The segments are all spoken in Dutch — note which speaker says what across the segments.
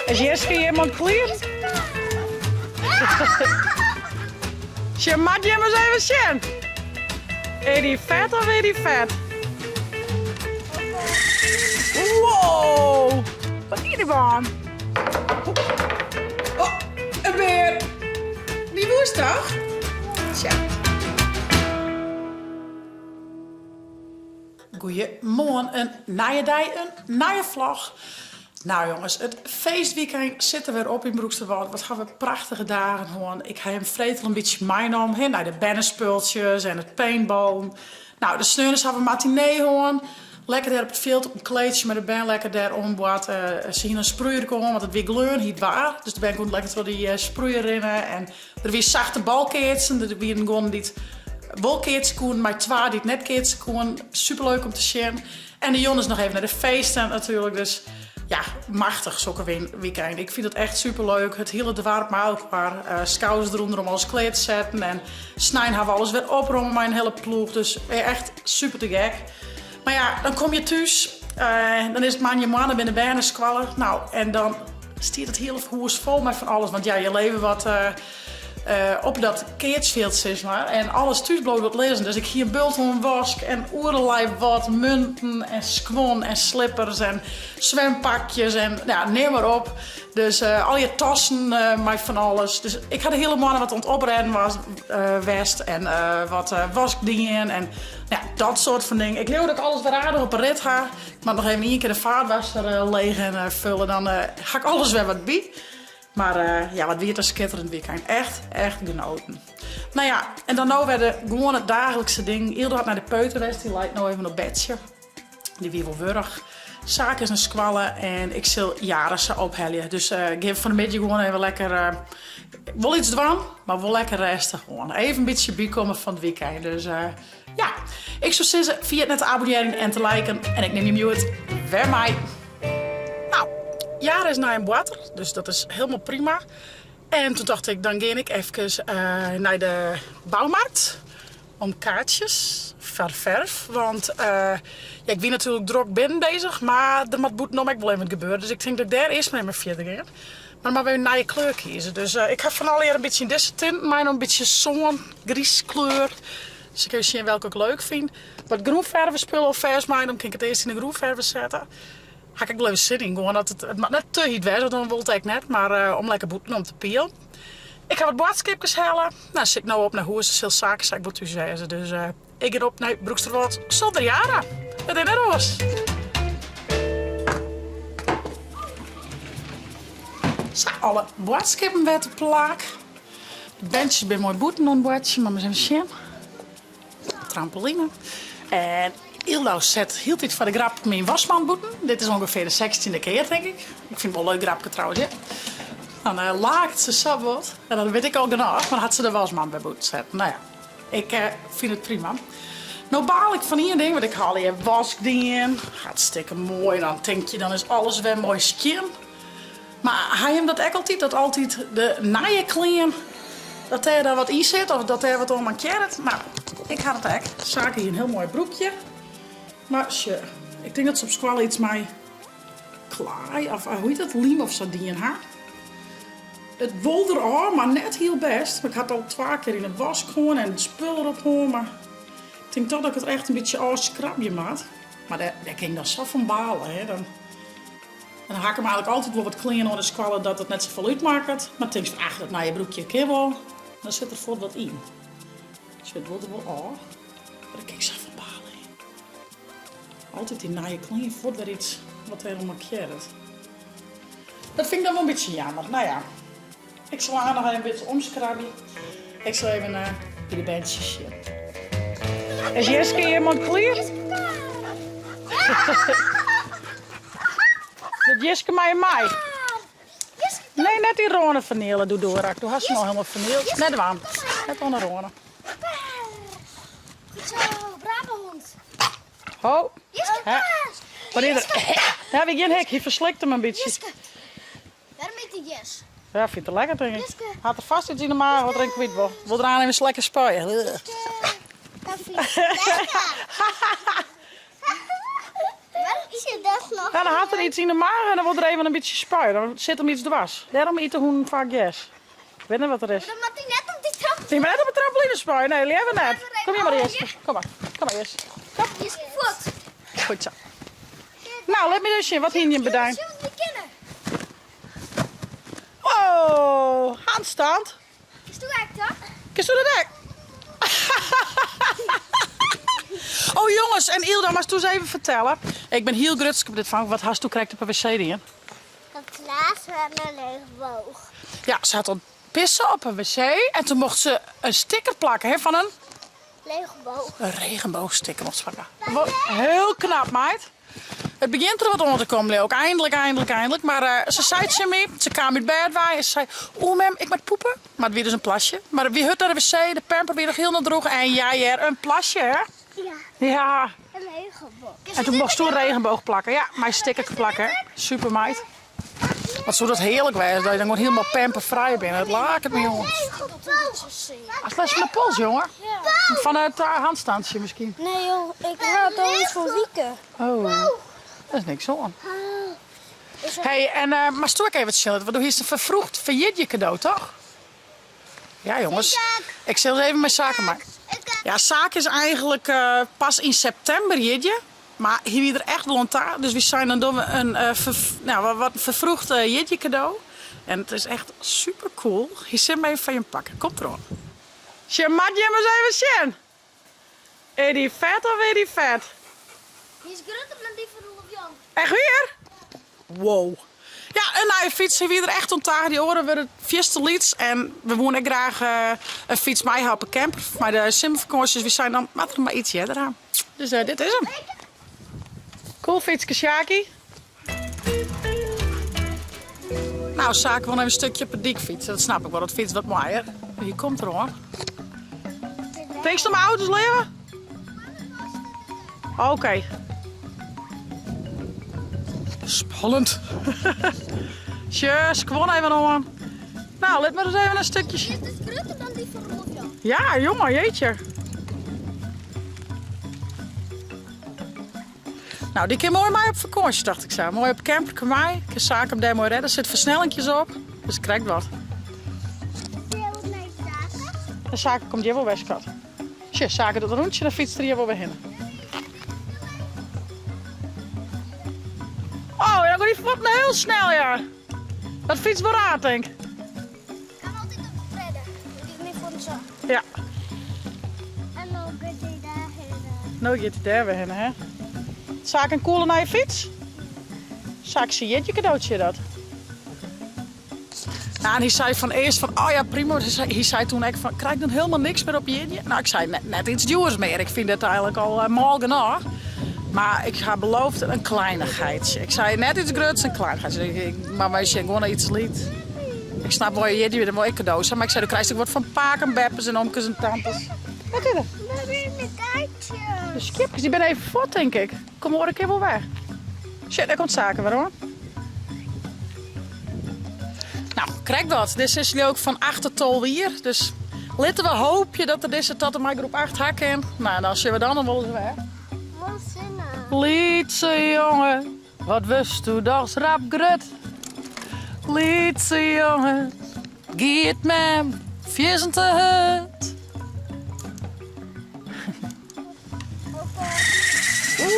Speaker 1: Is Jeske helemaal clear? Je mag je maar eens even zien. Is die vet of is die vet? Wow! Wat is die man? Oh, een beer. Die woest toch? Tja. Goeiemorgen, een nieuwe dag, een nieuwe vlog. Nou jongens, het feestweekend zit er weer op in Broeksterwold. Wat gaan we prachtige dagen gewoon. Ik ga hem vretel een beetje meegenomen naar de bannenspultjes en het paintball. Nou, de sneuners hebben we matinee gewoon. Lekker daar op het veld op een kleedje met de band. Lekker daar omboord. Ze hier een sproeier komen, want het weer gleur, niet waar. Dus de band komt lekker door die sproeier rennen. En er weer zachte balkeetsen. Er weer gewoon dit balkeetsen koen, maar twee dit netkeetsen koen. Superleuk om te zien. En de jongens nog even naar de feesten natuurlijk. Dus ja, machtig zulke weekend. Ik vind het echt superleuk. Het hele dorp met elkaar. Schouders eronder om alles kleed te zetten. En snijden hebben we alles weer opruimen met een hele ploeg. Dus echt super te gek. Maar ja, dan kom je thuis. Dan is het man je mannen binnen bijna squallen. Nou, en dan stiert het hele huis vol met van alles. Want ja, je leven wat op dat keertsveld, zeg maar. En alles thuis bloot wat lezen. Dus ik hier een bulten wask en oerelei wat munten en skwon en slippers en zwempakjes en ja, neem maar op. Dus al je tassen met van alles. Dus ik had de hele mannen wat aan het oprijden was west en wat waskdingen en ja, dat soort van dingen. Ik leeuw dat ik alles weer aardig op een rit ga. Ik mag nog even één keer de vaatwasser leeg en vullen. Dan ga ik alles weer wat bij. Maar ja, wat weer een schitterend weekend. Echt genoten. Nou ja, en dan nou weer gewoon het dagelijkse ding. Ieder had naar de peuterwest, die lijkt nou even op bedje. Die weer wel wurg. Zaken is een squallen en ik zal jaren ze ophellen. Dus ik heb vanmiddag gewoon even lekker, wel iets doen, maar wel lekker resten gewoon. Even een beetje bijkomen van het weekend. Dus ja, ik zou zeggen, via het te abonneren en te liken. En ik neem je het weer mij. Nou, jaren is naar een water, dus dat is helemaal prima. En toen dacht ik, dan ga ik even naar de bouwmarkt om kaartjes voor verf. Want ja, ik ben natuurlijk druk binnen bezig, maar er moet nog wel even gebeuren. Dus ik denk dat ik daar eerst mee verder ga. Maar dan moeten we een nieuwe kleur kiezen. Dus ik ga van alle een beetje in deze tint, maar nog een beetje zo'n grieskleur. Dus ik kan zien welke ik leuk vind. Wat groenverven spullen of vers maken, dan kan ik het eerst in de groenverven zetten. Ga ik wel even zitten, gewoon dat het mag net te heet wezen, dan wil ik net, maar om lekker boeten om te pielen. Ik ga wat boodschapjes halen. Nou, zit ik nou op naar huis, veel zaken, zeg ik wat u zei. Dus ik ga op naar Broeksterwold zonder jaren. Dat is net was. Zo, alle boodschappen werd op plaak. De benches bij mooi boeten aan boordje, maar we zijn zien. Trampoline. En Ildo hield dit voor de grap mijn wasman boeten. Dit is ongeveer de 16e keer, denk ik. Ik vind het wel een leuk grapje trouwens, ja. Dan laagt ze zo wat. En dan weet ik ook genoeg, maar dan had ze de wasman bij moeten zetten. Nou ja, ik vind het prima. Nou baal ik van hier ding, want ik haal hier waskdingen. Hartstikke mooi. Dan denk je, dan is alles weer mooi skin. Maar hij hem dat ook altijd, dat altijd de naaie kleren, dat hij daar wat in zit of dat hij wat om markeert. Nou, ik had het echt. Zaken hier een heel mooi broekje. Maar sure, ik denk dat ze op squal iets mee klaai, of hoe heet dat, liem of sardine haar. Het wolde er maar net heel best. Ik had al 2 keer in de was gewoon en het spul erop gewoon, maar ik denk toch dat ik het echt een beetje afschrapje maat. Maar daar kan ik dan zo van balen, hè. Dan haak ik hem eigenlijk altijd wel wat kleren onder de squallen dat het net zoveel uitmaakt. Maar ik denk van, ach, dat naar je broekje keer wel. Dan zit er voor wat in. Dus het wordt er wel af. Maar daar kan ik zo van balen. Altijd die naaie kleren voor weer iets wat helemaal markeert. Dat vind ik dan wel een beetje jammer. Nou ja, ik zal haar nog even een beetje omschrabben. Ik zal even naar de bandjes zien. Is Jeske helemaal clear? Dat Jeske mij. Nee, net die ronen vernielen. Doe door, Rak. Doe hast ze nog helemaal vernield. Net warm. Net onder ronen.
Speaker 2: Goed zo, brave hond.
Speaker 1: Ho.
Speaker 2: Jeske,
Speaker 1: Wanneer daar heb ik geen hek. Je verslikt hem een beetje.
Speaker 2: Jeske. Waarom eet die Jes?
Speaker 1: Ja, vindt het lekker, denk ik.
Speaker 2: Jeske.
Speaker 1: Had er vast iets in de maag wat er een kwijt wil. Wil eraan even lekker spuien.
Speaker 2: Is dat nog?
Speaker 1: Ja, dan had er iets in de maag en dan wordt er even een beetje spuien. Dan zit hem iets dwars. Daarom eten hoe vaak yes. Ik weet niet wat er is.
Speaker 2: Dan moet hij net op die trap.
Speaker 1: Je bent net op een trampoline spuien. Nee, die hebben we net. Kom hier maar eerst. Kom maar eerst. Kom.
Speaker 2: Die is voet.
Speaker 1: Goed zo. Nou, let me dus zien. Wat hier je bedankt.
Speaker 2: Zullen we die kennen?
Speaker 1: Oh, handstand.
Speaker 2: Is toen echt dat?
Speaker 1: Kijk zo dat dek. Oh jongens, en Ilda, maar toen eens even vertellen. Ik ben heel grutsk op dit van. Wat hast toen krijgt op een wc in?
Speaker 2: Dat Klaas werd een regenboog.
Speaker 1: Ja, ze had al pissen op een wc. En toen mocht ze een sticker plakken hè, van een
Speaker 2: Regenboog.
Speaker 1: regenboogsticker. Mocht ze plakken. Heel knap, meid. Het begint er wat onder te komen, ook eindelijk. Maar ze zei het me, ze kwam uit bed bij en ze zei, oeh mem, ik moet poepen. Maar het weer dus een plasje. Maar wie hut naar de wc, de pamper weer nog heel naar droog. En jij er een plasje, hè?
Speaker 2: Ja,
Speaker 1: Ja.
Speaker 2: een regenboog.
Speaker 1: En toen mocht ze een regenboog plakken. Ja, mijn sticker plakken, hè? Super meid. Wat zou dat heerlijk wezen, dat je dan gewoon helemaal pampervrij bent. Het laat het me, jongen. Als les van de pols, jongen. Vanuit het handstandje misschien.
Speaker 2: Nee joh, ik had al iets voor wieken.
Speaker 1: Oh, dat is niks hoor. Hey, en maar stoor ik even het chillen. Want doe hier een vervroegd verjitje cadeau, toch? Ja, jongens. Ik zal eens even mijn zaken maken. Ja, zaak is eigenlijk pas in september jitje. Maar hier weer er echt lontaar. Dus we zijn dan doen we een wat vervroegd jitje cadeau. En het is echt super cool. Hier zit me even van je pakken. Komt erop. Tje, mag je hem eens even zien? Is die vet of is die vet?
Speaker 2: Die is groter dan die van Rolf Jan.
Speaker 1: Echt weer? Wow. Ja, en nou, je fiets hier weer er echt ontdagen. Die horen we het vierste lieds. En we wonen ook graag een fiets mee op een camper. Maar de simvakanties, we zijn dan maar iets eraan. Dus dit is hem. Cool fietsje, Sjaki. Nou, zaken we even een stukje op het dik fietsen. Dat snap ik wel, dat fiets wat mooier. Hier komt er hoor. Denk je om auto's leren? Oké. Spannend. Tjus, gewoon even aan. Nou, let maar eens even een stukje.
Speaker 2: Die is dus groter dan die van Rolf Jan.
Speaker 1: Ja, jongen, jeetje. Nou, die kan mooi mee op vakantie, dacht ik zo. Mooi op camper, kan mij. Ik kan zaken hem daar mooi redden. Er zitten versnellingjes op. Dus ik krijg wat. De zaken komt hier wel bij, schat. Tjus, zaken doet een rondje, dan fietst er hier wel bij heen. Oh, dan gaat die voet heel snel, ja. Dat fiets wel raar, denk ik.
Speaker 2: Kan altijd op de redden. Dat is meer voor de zak.
Speaker 1: Ja.
Speaker 2: En dan gaat hij daarheen.
Speaker 1: Nou gaat hij daar weer heen, hè. Zaak een coole naar je fiets? Zaak zie je cadeautje dat? Nou, en hij zei van eerst van, oh ja prima. Hij zei toen echt van, krijg ik dan helemaal niks meer op je jeetje? Nou, ik zei net iets duurs meer. Ik vind het eigenlijk al mal genoeg. Maar ik ga beloofd een kleinigheidje. Ik zei net iets groots, een kleinigheidje. Maar wij zeggen gewoon iets liet. Ik snap wel, je weer een mooi cadeau. Maar ik zei, dan krijg je wat van paken, beppes en omkes en tantes. Wat is er?
Speaker 2: Dat is een kaartje.
Speaker 1: De skipjes, die ben even voort, denk ik. Kom hoor, ik wel weg. Shit, daar komt zaken weer hoor. Nou, krijg wat. Dit is jullie ook van achtertol hier. Dus laten we hopen dat er deze tot en met groep 8 hakken. Nou, dan zullen we dan nog wel eens weg.
Speaker 2: Wat zinnen.
Speaker 1: Lietse jongen, wat wist u dat rap grut? Lietse jongen, giet me vierzen te hut.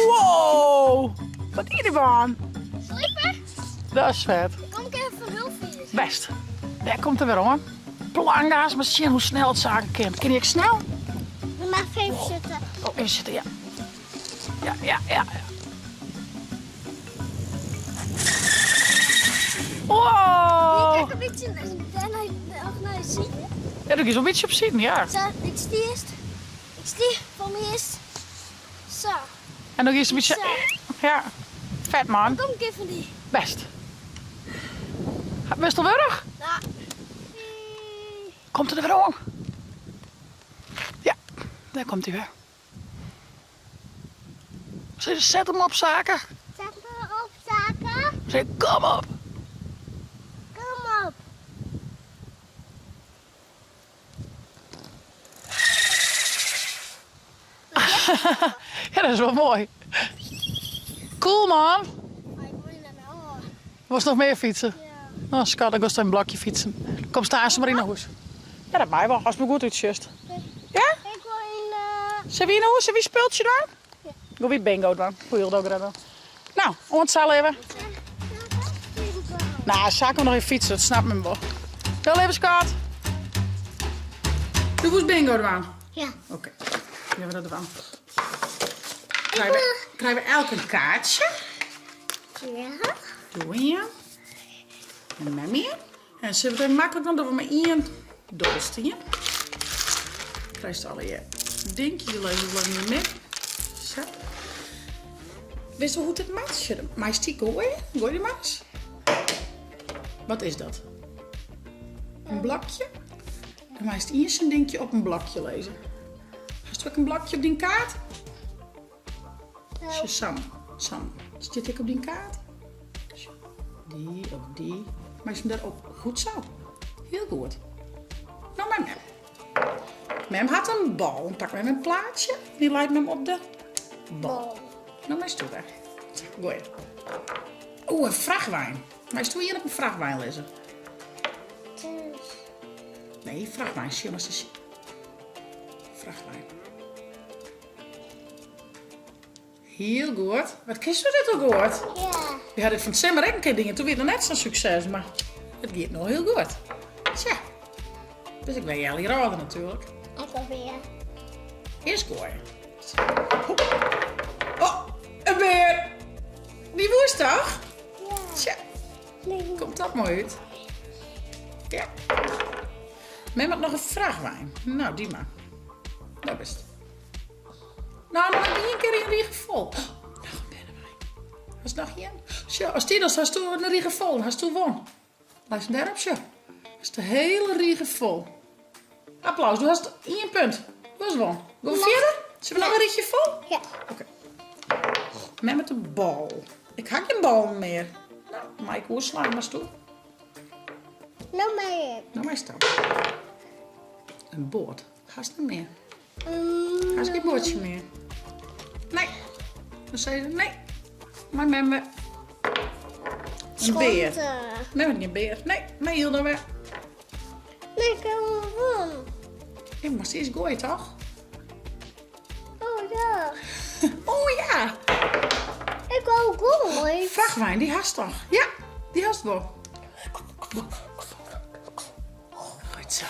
Speaker 1: Wow, wat is die man?
Speaker 2: Slipper?
Speaker 1: Dat is vet.
Speaker 2: Kom ik even van hulp hier.
Speaker 1: Best. Daar komt er weer hoor. Planga's, maar zien hoe snel het zaken kan. Ken je ook snel?
Speaker 2: We mag even zitten.
Speaker 1: Oh, even zitten, ja. Ja. Wow!
Speaker 2: Ik een beetje naar zien.
Speaker 1: Ja, doe je zo'n beetje op zien, ja.
Speaker 2: Zo, ik stier eerst. Ik stier van me eerst. Zo.
Speaker 1: En nog eens een beetje... Ja. Vet man.
Speaker 2: Kom ik even die.
Speaker 1: Best. Best wel weg?
Speaker 2: Nou.
Speaker 1: Komt er weer om? Ja, daar komt hij weer. Zet hem op zaken.
Speaker 2: Zet me op zaken.
Speaker 1: Zeg, kom op.
Speaker 2: Kom op.
Speaker 1: Ja, dat is wel mooi. Cool, man.
Speaker 2: Ik wil naar huis.
Speaker 1: Was nog meer fietsen?
Speaker 2: Ja.
Speaker 1: Oh, schat, ik was een blokje fietsen. Kom staan ze maar in huis. Ja, dat mij wel. Als het me goed uitjust. Ja?
Speaker 2: Ik wil in...
Speaker 1: Zijn we in huis? Wie speelt je dan?
Speaker 2: Ja.
Speaker 1: Doe wie bingo dan. Goeie dag redden. Nou, ontzal even. Nou, zaak nog even fietsen. Dat snapt me wel. Wel even, schat. Doe eens bingo dan.
Speaker 2: Ja.
Speaker 1: Oké. Hebben we dat ervan. Krijgen we elk een kaartje.
Speaker 2: Ja.
Speaker 1: Doe hier. En met meer. En ze hebben het makkelijk dan doen we maar één dolste hier. Krijg je alle je dingetjes, die lezen we niet meer. Zo. Wist je hoe het matcht? Maar is die gooien? Gooi je maar eens. Wat is dat? Een blokje? Dan maar is eerst een dingetje op een blokje lezen. Hast du ook een blokje op die kaart?
Speaker 2: Nou,
Speaker 1: Sam, zit ik op die kaart? Die op die. Maar is hem daarop goed zo? Heel goed. Nou, mijn mem. Mem had een bal. Pak mem een plaatje. Die leidt mem op de bal. Nou, mijn stoel weg. Gooi. Oeh, een vrachtwijn. Maar is toen hier op een vrachtwijn lezen? Nee, vrachtwijn. Zie maar eens. Vrachtwijn. Heel goed. Wat kiest u dit ook goed?
Speaker 2: ja.
Speaker 1: We hadden van Sam en een keer dingen. Toen weer net zo'n succes. Maar het gaat nog heel goed. Tja. Dus ik ben jullie raden natuurlijk.
Speaker 2: Ik wil weer.
Speaker 1: Eerst gooien. Oh, een beer. Die woest toch?
Speaker 2: Ja.
Speaker 1: Tja,
Speaker 2: Nee.
Speaker 1: komt dat mooi uit. Ja. Men had nog een vrachtwijn. Nou, die maar. Dat is het. Nou, dan heb je een keer in riegen vol. Oh, nog een binnenwijn. Was nog hier? Zo, als die dan, als toen een riegen vol, als toen won. Luister daarop, zo. Is de hele riegen vol. Applaus, du hast 1 punt. Dat is won. Gaan we verder? Zullen we nog een rietje vol?
Speaker 2: Ja.
Speaker 1: Oké. Met de bal. Ik had geen bal meer. Nou, maar ik hoor slaan maar toe.
Speaker 2: Nou, maar.
Speaker 1: Nou, maar staan. Een boord. Haast niet meer. Haast geen boordje meer. Nee. Dan zei ze nee. Maar met me. Een beer. Nee, niet een beer. Nee, maar heel dan weer.
Speaker 2: Nee, ik wil gewoon.
Speaker 1: Ik moest eerst gooien, toch?
Speaker 2: Oh ja.
Speaker 1: Oh ja.
Speaker 2: Ik wil gewoon.
Speaker 1: Vrachtwijn, die haast toch? Ja, die haast wel. Goed zo.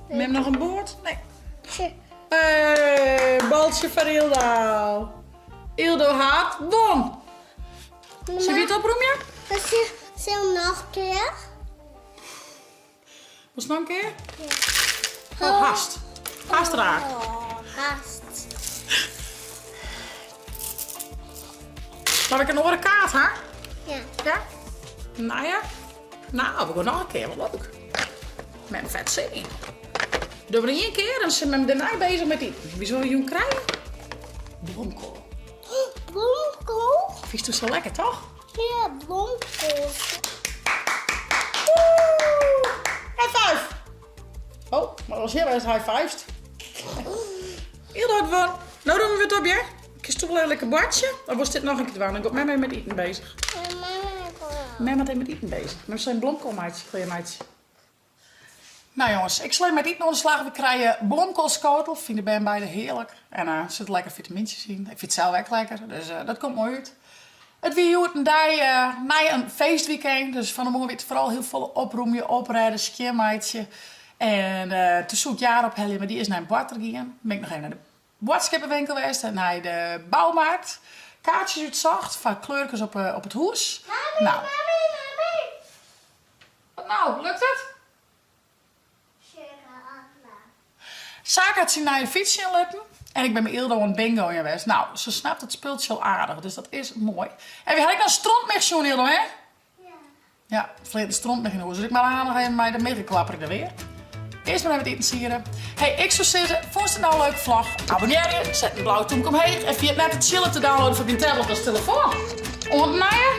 Speaker 1: We hebben nog een boord? Nee. Hey, baltje van Ildo. Ildo had won. Zie je het oproemje?
Speaker 2: Zal nog een keer?
Speaker 1: Was het nog een keer? Oh, haast. Haast raak.
Speaker 2: Oh, haast.
Speaker 1: Heb ik een andere kaart, hè?
Speaker 2: Ja.
Speaker 1: Ja? Nou ja. Nou, we gaan nog een keer. Wat leuk. Met een vet zin in. Doen we nog 1 keer en zijn we daarna bezig met die. Wie zullen we krijgen? Bloemkool.
Speaker 2: Bloemkool?
Speaker 1: Vies toch zo lekker, toch?
Speaker 2: Ja, bloemkool.
Speaker 1: Woe! High five! Oh, maar dat was heel erg high fived. Heel hard van. Nou doen we het op, ja? Kies toch wel een lekker badje? Of was dit nog een keer te warm? Dan ben ik met eten bezig. Mama is met eten bezig. Maar zijn bloemkoolmeidje, meidje. Nou jongens, ik sla met eten onderslagen. We krijgen bloemkoolschotel. Vinden ben beide heerlijk. En er zitten lekker vitamintjes in. Ik vind het zelf ook lekker. Dus dat komt mooi uit. Het weer een dag na een feestweekend. Dus van de morgen weer vooral heel veel oproemje, oprijden, skiermeidje. En toen zoek jaar op Helly, maar die is naar een Boater gegaan. Ben ik nog even naar de boodschappenwinkel geweest en naar de bouwmarkt. Kaartjes uitzocht van kleurtjes op het hoes.
Speaker 2: Mami,
Speaker 1: Nou.
Speaker 2: mami.
Speaker 1: Wat nou, lukt het? Zaak had ze naar je fietsje inletten. En ik ben met Ildo een bingo geweest. Nou, ze snapt het speeltje al aardig, dus dat is mooi. En wie had ik nou strontmix zo'n Ildo, hè?
Speaker 2: Ja.
Speaker 1: Ja, verleden strontmix in de hoes. Dus ik maar aan nog even bij de midden klapper ik er weer. Eerst maar even eten sieren. Hey, ik zou zeggen, vond je het nou een leuke vlog? Abonneer je, zet een blauwe toenk omheen. En via het net het chillen te downloaden voor je tablet als telefoon. En nou ja,